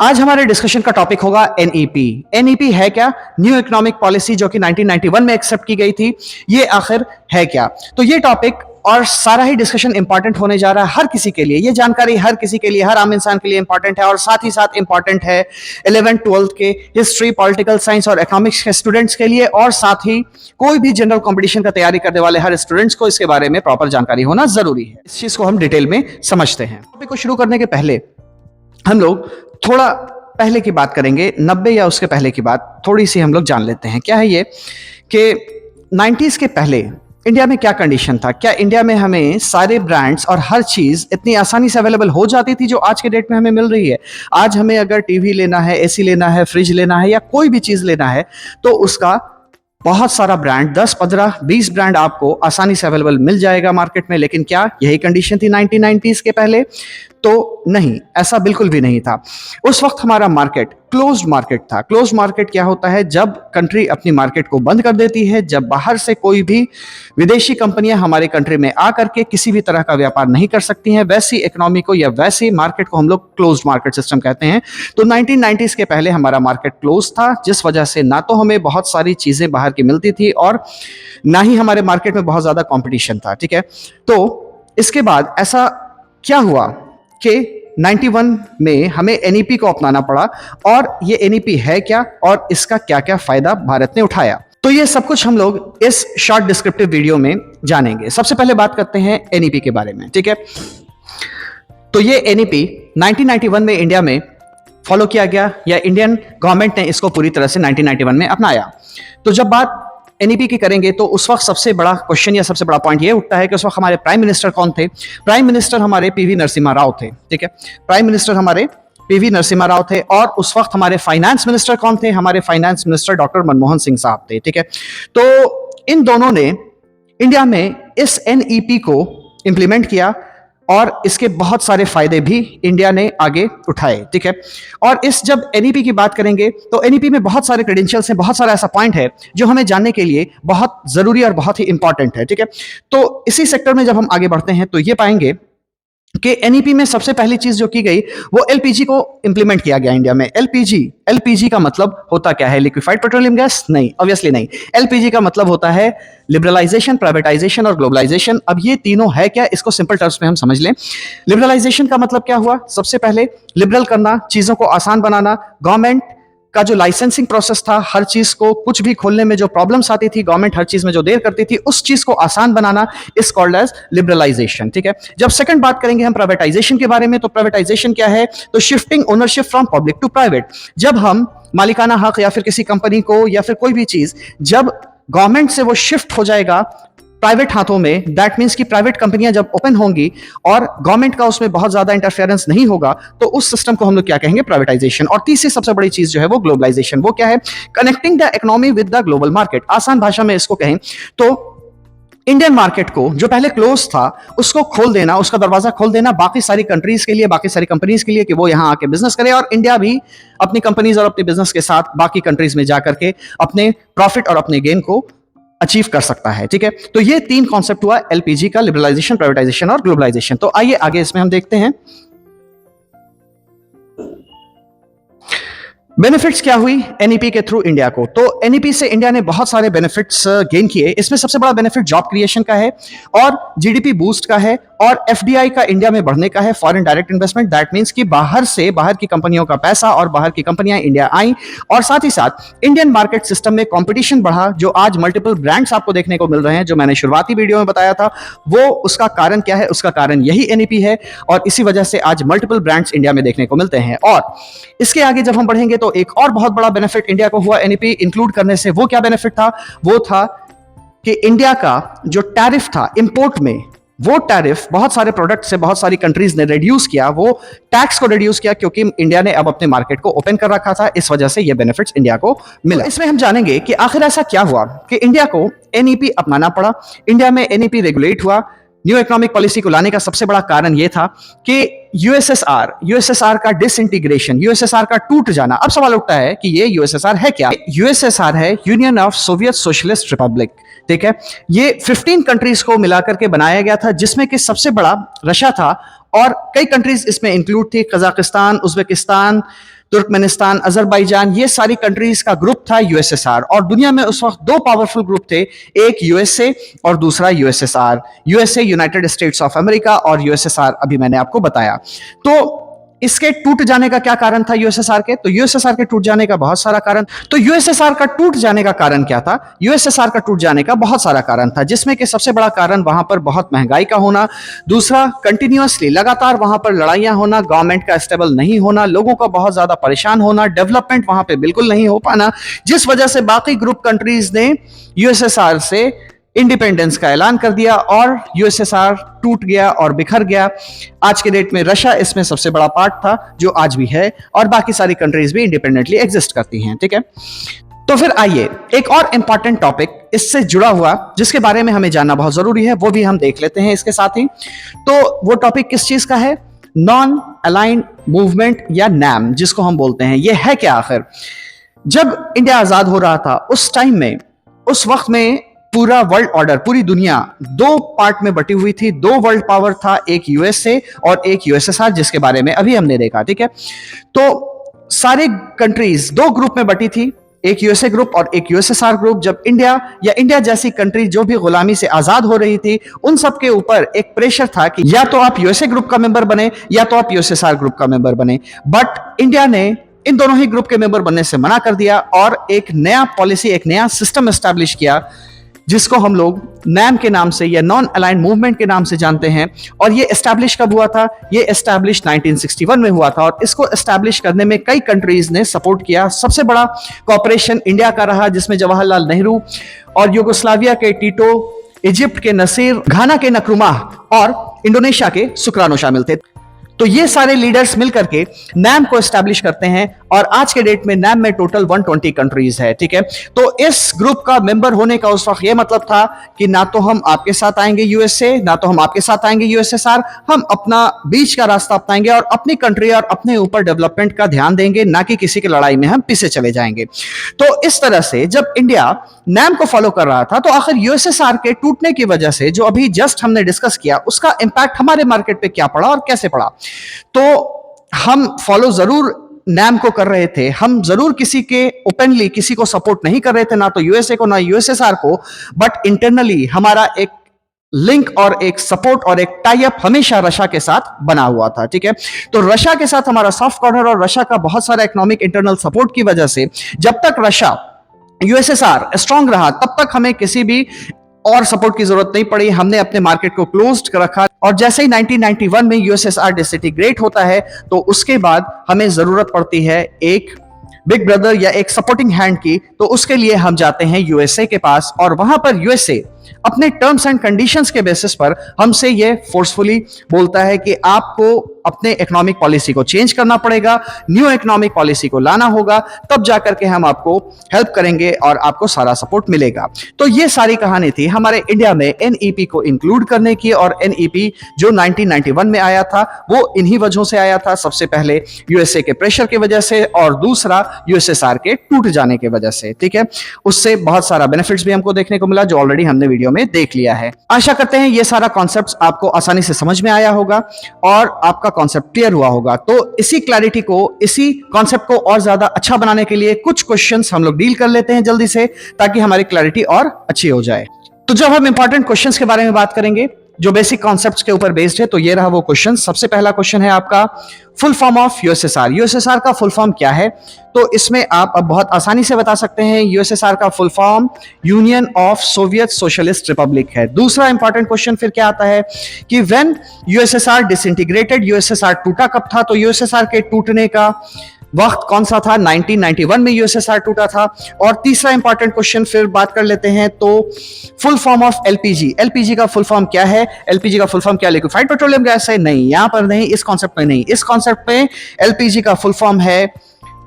आज हमारे डिस्कशन का टॉपिक होगा एनईपी। एनईपी है क्या? न्यू इकोनॉमिक पॉलिसी जो कि 1991 में एक्सेप्ट की गई थी, ये आखिर है क्या? तो ये टॉपिक और सारा ही डिस्कशन इंपॉर्टेंट होने जा रहा है हर किसी के लिए। ये जानकारी हर किसी के लिए, हर आम इंसान के लिए इंपॉर्टेंट है और साथ ही साथ इंपॉर्टेंट है 11th 12th के हिस्ट्री, पॉलिटिकल साइंस और इकोनॉमिक्स के स्टूडेंट्स के लिए, और साथ ही कोई भी जनरल कंपटीशन का तैयारी करने वाले हर स्टूडेंट्स को इसके बारे में प्रॉपर जानकारी होना जरूरी है। इस चीज को हम डिटेल में समझते हैं। टॉपिक को शुरू करने के पहले हम लोग थोड़ा पहले की बात करेंगे, 90 या उसके पहले की बात थोड़ी सी हम लोग जान लेते हैं। क्या है ये कि 90s के पहले इंडिया में क्या कंडीशन था? क्या इंडिया में हमें सारे ब्रांड्स और हर चीज इतनी आसानी से अवेलेबल हो जाती थी जो आज के डेट में हमें मिल रही है? आज हमें अगर टीवी लेना है, एसी लेना है, फ्रिज लेना है या कोई भी चीज लेना है तो उसका बहुत सारा ब्रांड, 10, 15, 20 ब्रांड आपको आसानी से अवेलेबल मिल जाएगा मार्केट में। लेकिन क्या यही कंडीशन थी 1990s के पहले? तो नहीं, ऐसा बिल्कुल भी नहीं था। उस वक्त हमारा मार्केट क्लोज्ड मार्केट था। क्लोज्ड मार्केट क्या होता है? जब कंट्री अपनी मार्केट को बंद कर देती है, जब बाहर से कोई भी विदेशी कंपनियां हमारे कंट्री में आकर के किसी भी तरह का व्यापार नहीं कर सकती हैं, वैसी इकोनॉमी को या वैसी मार्केट को हम लोग क्लोज्ड मार्केट सिस्टम कहते हैं। तो 1990s के पहले हमारा मार्केट क्लोज था, जिस वजह से ना तो हमें बहुत सारी चीजें बाहर की मिलती थी और ना ही हमारे मार्केट में बहुत ज्यादा कॉम्पिटिशन था। ठीक है, तो इसके बाद ऐसा क्या हुआ कि 91 में हमें एनईपी को अपनाना पड़ा। और ये एनईपी है क्या और इसका क्या क्या फायदा भारत ने उठाया, तो ये सब कुछ हम लोग इस शॉर्ट डिस्क्रिप्टिव वीडियो में जानेंगे। सबसे पहले बात करते हैं एनईपी के बारे में। ठीक है, तो ये एनईपी 1991 में इंडिया में फॉलो किया गया, या इंडियन गवर्नमेंट ने इसको पूरी तरह से 1991 में अपनाया। तो जब बात एनईपी की करेंगे तो उस वक्त सबसे बड़ा क्वेश्चन या सबसे बड़ा पॉइंट ये उठता है कि उस वक्त हमारे प्राइम मिनिस्टर कौन थे? प्राइम मिनिस्टर हमारे पीवी नरसिम्हा राव थे। ठीक है, प्राइम मिनिस्टर हमारे पीवी नरसिम्हा राव थे। और उस वक्त हमारे फाइनेंस मिनिस्टर कौन थे? हमारे finance minister doctor Manmohan Singh साहब थे। ठीक है, तो इन दोनों ने इंडिया में इस एनईपी को इंप्लीमेंट किया और इसके बहुत सारे फायदे भी इंडिया ने आगे उठाए। ठीक है, और इस जब एनईपी की बात करेंगे तो एनईपी में बहुत सारे क्रेडेंशियल्स हैं, बहुत सारा ऐसा पॉइंट है जो हमें जानने के लिए बहुत जरूरी और बहुत ही इंपॉर्टेंट है। ठीक है, तो इसी सेक्टर में जब हम आगे बढ़ते हैं तो ये पाएंगे कि एनईपी में सबसे पहली चीज जो की गई वो एलपीजी को इंप्लीमेंट किया गया इंडिया में। एलपीजी का मतलब होता क्या है? Liquefied petroleum gas? नहीं, ऑब्वियसली नहीं। एलपीजी का मतलब होता है लिबरलाइजेशन, प्राइवेटाइजेशन और ग्लोबलाइजेशन। अब ये तीनों है क्या, इसको सिंपल टर्म्स में हम समझ लें। लिबरलाइजेशन का मतलब क्या हुआ? सबसे पहले लिबरल करना, चीजों को आसान बनाना। गवर्नमेंट का जो लाइसेंसिंग प्रोसेस था, हर चीज को कुछ भी खोलने में जो प्रॉब्लम्स आती थी, गवर्नमेंट हर चीज में जो देर करती थी, उस चीज को आसान बनाना इज कॉल्ड एज लिबरलाइजेशन। ठीक है, जब सेकंड बात करेंगे हम प्राइवेटाइजेशन के बारे में, तो प्राइवेटाइजेशन क्या है? तो shifting ownership from public to private. जब हम मालिकाना हक या फिर किसी कंपनी को या फिर कोई भी चीज जब गवर्नमेंट से वो शिफ्ट हो जाएगा प्राइवेट हाथों में, दैट मींस कि प्राइवेट कंपनियां जब ओपन होंगी और गवर्नमेंट का उसमें बहुत ज्यादा इंटरफेरेंस नहीं होगा, तो उस सिस्टम को हम लोग क्या कहेंगे? प्राइवेटाइजेशन। और तीसरी सबसे बड़ी चीज जो है वो ग्लोबलाइजेशन। वो क्या है? Connecting the economy with the global market. आसान भाषा में इसको कहें तो इंडियन मार्केट को जो पहले क्लोज था उसको खोल देना, उसका दरवाजा खोल देना बाकी सारी कंट्रीज के लिए, बाकी सारी कंपनीज के लिए कि वो यहां आके बिजनेस करे, और इंडिया भी अपनी कंपनीज और अपने बिजनेस के साथ बाकी कंट्रीज में जाकर के अपने प्रॉफिट और अपने गेन को अचीव कर सकता है। ठीक है, तो ये तीन कॉन्सेप्ट हुआ एलपीजी का, लिबरलाइजेशन, प्राइवेटाइजेशन और ग्लोबलाइजेशन। तो आइए आगे इसमें हम देखते हैं बेनिफिट्स क्या हुई एनईपी के थ्रू इंडिया को। तो एनईपी से इंडिया ने बहुत सारे बेनिफिट्स गेन किए। इसमें सबसे बड़ा बेनिफिट जॉब क्रिएशन का है और जीडीपी बूस्ट का है और एफडीआई का इंडिया में बढ़ने का है, foreign direct investment. That means कि बाहर से, बाहर की कंपनियों का पैसा और बाहर की कंपनियां इंडिया आई, और साथ ही साथ इंडियन मार्केट सिस्टम में कंपटीशन बढ़ा। जो आज मल्टीपल ब्रांड्स आपको देखने को मिल रहे हैं, जो मैंने शुरुआती वीडियो में बताया था, वो उसका कारण क्या है? उसका कारण यही एनईपी है, और इसी वजह से आज मल्टीपल ब्रांड्स इंडिया में देखने को मिलते हैं। और इसके आगे जब हम बढ़ेंगे तो एक और बहुत बड़ा बेनिफिट इंडिया को हुआ एनईपी इंक्लूड करने से। वो क्या बेनिफिट था? वो था कि इंडिया का जो टैरिफ था इंपोर्ट में, वो टैरिफ बहुत सारे प्रोडक्ट से बहुत सारी कंट्रीज ने रिड्यूस किया, वो टैक्स को रिड्यूस किया, क्योंकि इंडिया ने अब अपने मार्केट को ओपन कर रखा था। इस वजह से ये बेनिफिट्स इंडिया को मिला। तो इसमें हम जानेंगे कि आखिर ऐसा क्या हुआ कि इंडिया को एनईपी अपनाना पड़ा। इंडिया में एनईपी रेगुलेट हुआ। न्यू इकोनॉमिक पॉलिसी को लाने का सबसे बड़ा कारण यह था कि यूएसएसआर का डिसइंटीग्रेशन, यूएसएसआर का टूट जाना। अब सवाल उठता है कि ये यूएसएसआर है क्या? यूएसएसआर है union of Soviet socialist Republic. ठीक है, ये 15 कंट्रीज को मिलाकर के बनाया गया था, जिसमें कि सबसे बड़ा रशिया था और कई कंट्रीज इसमें इंक्लूड थी, कजाकिस्तान, उज्बेकिस्तान, तुर्कमेनिस्तान, अजरबैजान, ये सारी कंट्रीज का ग्रुप था यूएसएसआर। और दुनिया में उस वक्त दो पावरफुल ग्रुप थे, एक यूएसए और दूसरा USSR. USA United states of America और यूएसएसआर अभी मैंने आपको बताया। तो इसके टूट जाने का क्या कारण था यूएसएसआर के? तो यूएसएसआर के टूट जाने का बहुत सारा कारण। तो यूएसएसआर का टूट जाने का कारण क्या था? यूएसएसआर का टूट जाने का बहुत सारा कारण था, जिसमें कि सबसे बड़ा कारण वहां पर बहुत महंगाई का होना, दूसरा कंटिन्यूअसली लगातार वहां पर लड़ाइयां होना, गवर्नमेंट का स्टेबल नहीं होना, लोगों का बहुत ज्यादा परेशान होना, डेवलपमेंट वहां पे बिल्कुल नहीं हो पाना, जिस वजह से बाकी ग्रुप कंट्रीज ने यूएसएसआर से इंडिपेंडेंस का ऐलान कर दिया और यूएसएसआर टूट गया और बिखर गया। आज के डेट में रशिया इसमें सबसे बड़ा पार्ट था, जो आज भी है, और बाकी सारी कंट्रीज भी इंडिपेंडेंटली एग्जिस्ट करती हैं। ठीक है, तो फिर आइए एक और इंपॉर्टेंट टॉपिक इससे जुड़ा हुआ जिसके बारे में हमें जानना बहुत जरूरी है, वो भी हम देख लेते हैं इसके साथ ही। तो वो टॉपिक किस चीज का है? नॉन अलाइंड मूवमेंट या नैम, जिसको हम बोलते हैं। ये है क्या आखिर? जब इंडिया आजाद हो रहा था उस टाइम में, उस वक्त में पूरा वर्ल्ड ऑर्डर, पूरी दुनिया दो पार्ट में बटी हुई थी। दो वर्ल्ड पावर था, एक यूएसए और एक यूएसएसआर, जिसके बारे में अभी हमने देखा। ठीक है, तो सारे कंट्रीज दो ग्रुप में बटी थी, एक यूएसए ग्रुप और एक यूएसएसआर ग्रुप। जब इंडिया जैसी कंट्री जो भी गुलामी से आजाद हो रही थी, उन सब के ऊपर एक प्रेशर था कि या तो आप यूएसए ग्रुप का मेंबर बने या तो आप यूएसएसआर ग्रुप का मेंबर बने। बट इंडिया ने इन दोनों ही ग्रुप के मेंबर बनने से मना कर दिया और एक नया पॉलिसी, एक नया सिस्टम एस्टैब्लिश किया, जिसको हम लोग नैम के नाम से या नॉन अलाइंड मूवमेंट के नाम से जानते हैं। और ये एस्टैब्लिश कब हुआ था? ये एस्टैब्लिश 1961 में हुआ था और इसको एस्टैब्लिश करने में कई कंट्रीज ने सपोर्ट किया। सबसे बड़ा कॉपरेशन इंडिया का रहा, जिसमें जवाहरलाल नेहरू और यूगोस्लाविया के टीटो, इजिप्ट के नसीर, घाना के नक्रुमाह और इंडोनेशिया के सुकरानो शामिल थे। तो ये सारे लीडर्स मिलकर के नैम को एस्टैब्लिश करते हैं और आज के डेट में नैम में टोटल 120 कंट्रीज है। ठीक है, तो इस ग्रुप का मेंबर होने का उस वक्त ये मतलब था कि ना तो हम आपके साथ आएंगे यूएसए, ना तो हम आपके साथ आएंगे यूएसएसआर, हम अपना बीच का रास्ता अपनाएंगे और अपनी कंट्री और अपने ऊपर डेवलपमेंट का ध्यान देंगे, ना कि किसी की लड़ाई में हम पीछे चले जाएंगे। तो इस तरह से जब इंडिया नैम को फॉलो कर रहा था, तो आखिर यूएसएसआर के टूटने की वजह से, जो अभी जस्ट हमने डिस्कस किया, उसका इंपैक्ट हमारे मार्केट पे क्या पड़ा और कैसे पड़ा। तो हम फॉलो जरूर नैम को कर रहे थे, हम जरूर किसी के ओपनली किसी को सपोर्ट नहीं कर रहे थे, ना तो यूएसए को ना यूएसएसआर को, बट इंटरनली हमारा एक लिंक और एक सपोर्ट और एक टाई अप हमेशा रशिया के साथ बना हुआ था। ठीक है, तो रशिया के साथ हमारा सॉफ्ट कॉर्नर और रशिया का बहुत सारा इकोनॉमिक इंटरनल सपोर्ट की वजह से जब तक रशिया यूएसएसआर स्ट्रांग रहा, तब तक हमें किसी भी और सपोर्ट की जरूरत नहीं पड़ी। हमने अपने मार्केट को क्लोज्ड कर रखा और जैसे ही 1991 में यूएसएसआर डिसइंटीग्रेट होता है, तो उसके बाद हमें जरूरत पड़ती है एक बिग ब्रदर या एक सपोर्टिंग हैंड की। तो उसके लिए हम जाते हैं यूएसए के पास और वहां पर यूएसए अपने टर्म्स एंड कंडीशंस के बेसिस पर हमसे ये फोर्सफुली बोलता है कि आपको अपने इकोनॉमिक पॉलिसी को चेंज करना पड़ेगा, न्यू इकोनॉमिक पॉलिसी को लाना होगा, तब जाकर के हम आपको हेल्प करेंगे और आपको सारा सपोर्ट मिलेगा। तो ये सारी कहानी थी हमारे इंडिया में एनईपी को इंक्लूड करने की। और एनईपी जो 1991 में आया था, वो इन्हीं वजहों से आया था। सबसे पहले यूएसए के प्रेशर की वजह से और दूसरा यूएसएसआर के टूट जाने की वजह से। ठीक है, उससे बहुत सारा बेनिफिट्स भी हमको देखने को मिला, जो ऑलरेडी हमने वीडियो में देख लिया है। आशा करते हैं ये सारा कॉन्सेप्ट आपको आसानी से समझ में आया होगा और आपका कॉन्सेप्ट क्लियर हुआ होगा। तो इसी क्लैरिटी को, इसी कॉन्सेप्ट को और ज्यादा अच्छा बनाने के लिए कुछ क्वेश्चंस हम लोग डील कर लेते हैं जल्दी से, ताकि हमारी क्लैरिटी और अच्छी हो जाए। तो जब हम इंपॉर्टेंट क्वेश्चंस के बारे में बात करेंगे जो बेसिक कॉन्सेप्ट्स के ऊपर बेस्ड है, तो ये रहा वो क्वेश्चन। सबसे पहला क्वेश्चन है आपका, full form of USSR. USSR का फुल फॉर्म क्या है? तो इसमें आप अब बहुत आसानी से बता सकते हैं, यूएसएसआर का full form union of Soviet socialist Republic है। दूसरा इंपॉर्टेंट क्वेश्चन फिर क्या आता है कि व्हेन यूएसएसआर डिसइंटीग्रेटेड, यूएसएसआर टूटा कब था? तो यूएसएसआर के टूटने का वक्त कौन सा था? 1991 में यूएसएसआर टूटा था। और तीसरा इंपॉर्टेंट क्वेश्चन फिर बात कर लेते हैं, तो full form of LPG. LPG का फुल फॉर्म क्या है? एलपीजी का फुल फॉर्म क्या लिक्विफाइड पेट्रोलियम गैस है? नहीं, यहां पर नहीं, इस कॉन्सेप्ट में नहीं। इस कॉन्सेप्ट में एलपीजी का फुल फॉर्म है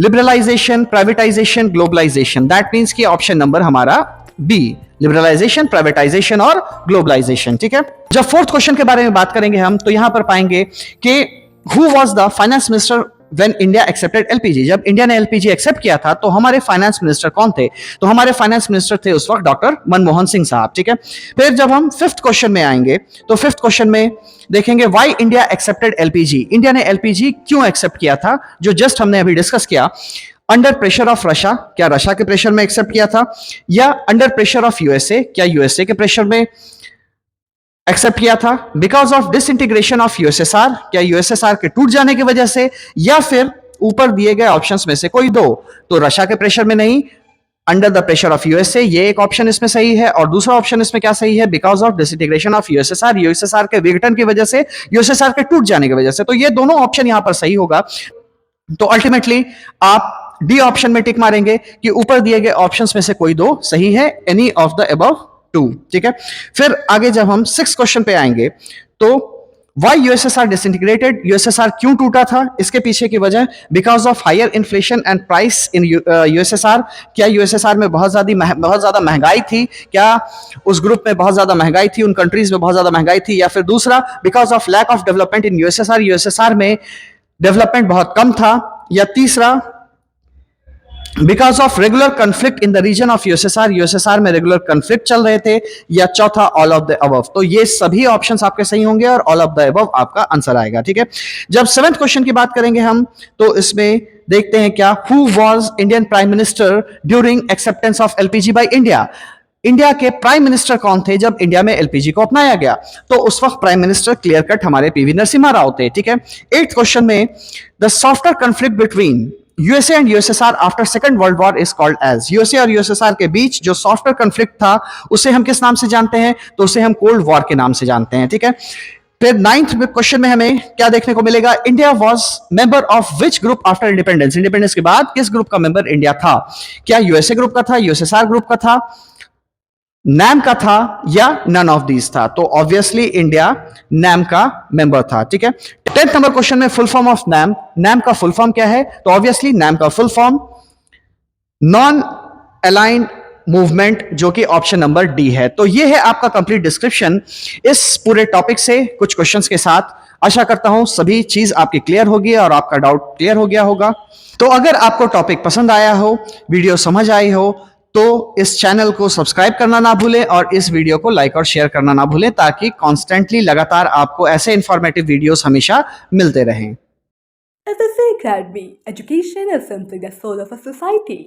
liberalisation, privatisation, globalisation. That means कि ऑप्शन नंबर हमारा बी, लिबरलाइजेशन, प्राइवेटाइजेशन और ग्लोबलाइजेशन। ठीक है, जब फोर्थ क्वेश्चन के बारे में बात करेंगे हम, तो यहां पर पाएंगे कि who was the finance minister when India accepted LPG, जब इंडिया ने एलपीजी एक्सेप्ट किया था तो हमारे फाइनेंस मिनिस्टर कौन थे? तो हमारे फाइनेंस मिनिस्टर थे उस वक्त डॉक्टर मनमोहन सिंह साहब, ठीक है। फिर जब हम फिफ्थ क्वेश्चन में आएंगे तो फिफ्थ क्वेश्चन में देखेंगे why India accepted LPG, India ने एलपीजी क्यों एक्सेप्ट किया था, जो जस्ट हमने अभी डिस्कस किया। अंडर प्रेशर ऑफ रशिया, क्या रशिया के प्रेशर में एक्सेप्ट किया था, या अंडर प्रेशर ऑफ यूएसए, क्या यूएसए के प्रेशर में एक्सेप्ट किया था, because of disintegration of USSR, क्या यूएसएसआर के टूट जाने की वजह से, या फिर ऊपर दिए गए ऑप्शंस में से कोई दो। तो रशिया के प्रेशर में नहीं, under the pressure of USA, ये एक ऑप्शन इसमें सही है। और दूसरा ऑप्शन इसमें क्या सही है? Because of disintegration of USSR, USSR के विघटन की वजह से, यूएसएसआर के टूट जाने की वजह से। तो ये दोनों ऑप्शन यहां पर सही होगा। तो अल्टीमेटली आप डी ऑप्शन में टिक मारेंगे कि ऊपर दिए गए ऑप्शंस में से कोई दो सही है, any of the above two, ठीक है। फिर आगे जब हम सिक्स क्वेश्चन पे आएंगे तो वाई यूएसएसआर डिसइंटीग्रेटेड, यूएसएसआर क्यों टूटा था, इसके पीछे की वजह because of higher inflation and price in USSR, क्या यूएसएसआर में बहुत ज्यादा महंगाई थी, क्या उस ग्रुप में बहुत ज्यादा महंगाई थी, उन कंट्रीज में बहुत ज्यादा महंगाई थी, या फिर दूसरा because of lack of development in USSR, USSR में डेवलपमेंट बहुत कम था, या तीसरा because of regular conflict in the region of USSR, USSR में रेगुलर कन्फ्लिक्ट चल रहे थे, या चौथा ऑल ऑफ द अबव। तो ये सभी ऑप्शंस आपके सही होंगे और ऑल ऑफ द अबव आपका आंसर आएगा, ठीक है। जब सेवेंथ क्वेश्चन की बात करेंगे हम तो इसमें देखते हैं क्या, who was Indian prime minister during acceptance of LPG by India, India के प्राइम मिनिस्टर कौन थे जब इंडिया में एलपीजी को अपनाया गया? तो उस वक्त प्राइम मिनिस्टर क्लियर कट हमारे पीवी नरसिम्हा राव थे, ठीक है। एट्थ क्वेश्चन में the software conflict between USA and USSR after second world war is called as, USA और यूएसएसआर के बीच जो सॉफ्टवेयर कन्फ्लिक्ट था उसे हम किस नाम से जानते हैं? तो उसे हम कोल्ड वॉर के नाम से जानते हैं, ठीक है। फिर नाइन्थ क्वेश्चन में हमें क्या देखने को मिलेगा, India was member of which group after independence, independence के बाद किस ग्रुप का मेंबर इंडिया था? क्या यूएसए ग्रुप का था, यूएसएसआर ग्रुप का था, नैम का था, या नन ऑफ दीज था? तो ऑब्वियसली इंडिया नैम का मेंबर था, ठीक है। 10th नंबर क्वेश्चन में full form of NAM, NAM का फुल फॉर्म क्या है? तो ऑब्वियसली नैम का full form non aligned movement, जो कि ऑप्शन नंबर डी है। तो ये है आपका कंप्लीट डिस्क्रिप्शन इस पूरे टॉपिक से कुछ क्वेश्चंस के साथ। आशा करता हूं सभी चीज आपकी क्लियर होगी और आपका डाउट क्लियर हो गया होगा। तो अगर आपको टॉपिक पसंद आया हो, वीडियो समझ आई हो, तो इस चैनल को सब्सक्राइब करना ना भूलें और इस वीडियो को लाइक और शेयर करना ना भूलें, ताकि कॉन्स्टेंटली लगातार आपको ऐसे इंफॉर्मेटिव वीडियोस हमेशा मिलते रहें। FSA Academy, education is simply the soul of a society.